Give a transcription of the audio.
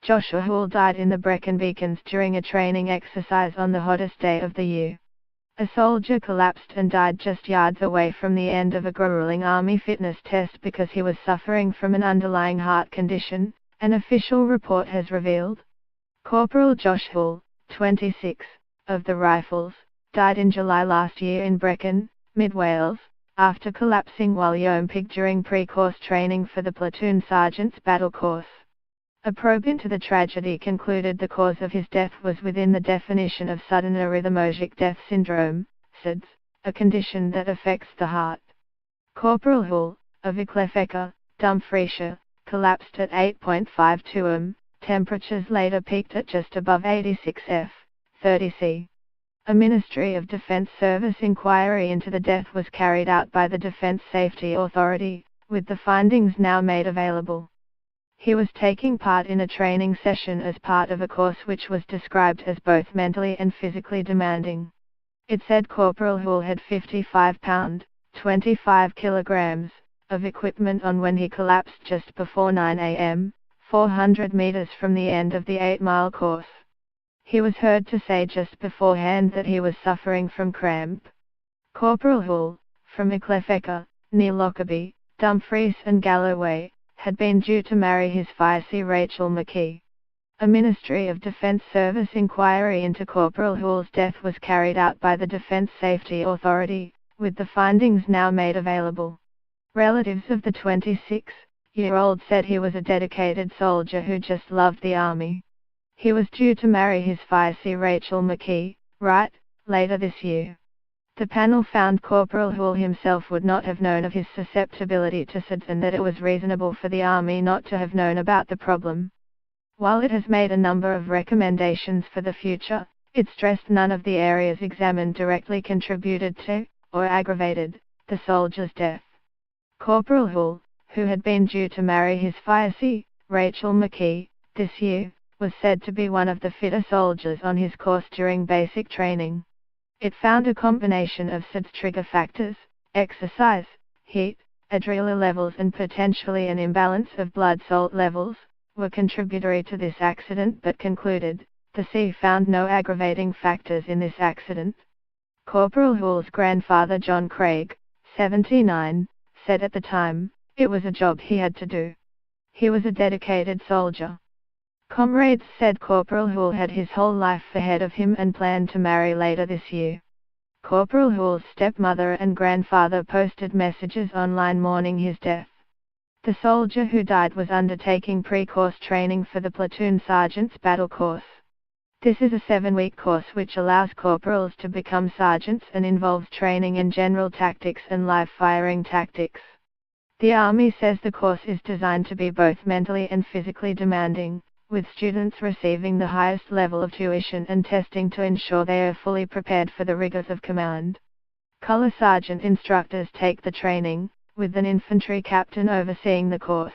Joshua Houle died in the Brecon Beacons during a training exercise on the hottest day of the year. A soldier collapsed and died just yards away from the end of a grueling army fitness test because he was suffering from an underlying heart condition, an official report has revealed. Corporal Josh Houle, 26, of the Rifles, died in July last year in Brecon, Mid Wales, after collapsing while yomping during pre-course training for the platoon sergeant's battle course. A probe into the tragedy concluded the cause of his death was within the definition of sudden arrhythmogenic death syndrome, SADS, a condition that affects the heart. Corporal Houle, of Iclefeca, Dumfriesshire, collapsed at 8.52 am. Temperatures later peaked at just above 86 F, 30 C. A Ministry of Defence Service inquiry into the death was carried out by the Defence Safety Authority, with the findings now made available. He was taking part in a training session as part of a course which was described as both mentally and physically demanding. It said Corporal Houle had 55 pound, 25 kilograms, of equipment on when he collapsed just before 9 am, 400 meters from the end of the 8-mile course. He was heard to say just beforehand that he was suffering from cramp. Corporal Houle, from Iclefeca, near Lockerbie, Dumfries and Galloway, had been due to marry his Fiancée Rachel McKee. A Ministry of Defence Service inquiry into Corporal Houle's death was carried out by the Defence Safety Authority, with the findings now made available. Relatives of the 26-year-old said he was a dedicated soldier who just loved the army. He was due to marry his Fiancée Rachel McKee, right, later this year. The panel found Corporal Houle himself would not have known of his susceptibility to SADS and that it was reasonable for the Army not to have known about the problem. While it has made a number of recommendations for the future, it stressed none of the areas examined directly contributed to, or aggravated, the soldier's death. Corporal Houle, who had been due to marry his Fiancée, Rachel McKee, this year, was said to be one of the fitter soldiers on his course during basic training. It found a combination of SADS trigger factors, exercise, heat, adrenaline levels and potentially an imbalance of blood salt levels, were contributory to this accident but concluded, the C found no aggravating factors in this accident. Corporal Houle's grandfather John Craig, 79, said at the time, it was a job he had to do. He was a dedicated soldier. Comrades said Corporal Houle had his whole life ahead of him and planned to marry later this year. Corporal Houle's stepmother and grandfather posted messages online mourning his death. The soldier who died was undertaking pre-course training for the platoon sergeant's battle course. This is a 7-week course which allows corporals to become sergeants and involves training in general tactics and live firing tactics. The Army says the course is designed to be both mentally and physically demanding, with students receiving the highest level of tuition and testing to ensure they are fully prepared for the rigors of command. Colour sergeant instructors take the training, with an infantry captain overseeing the course.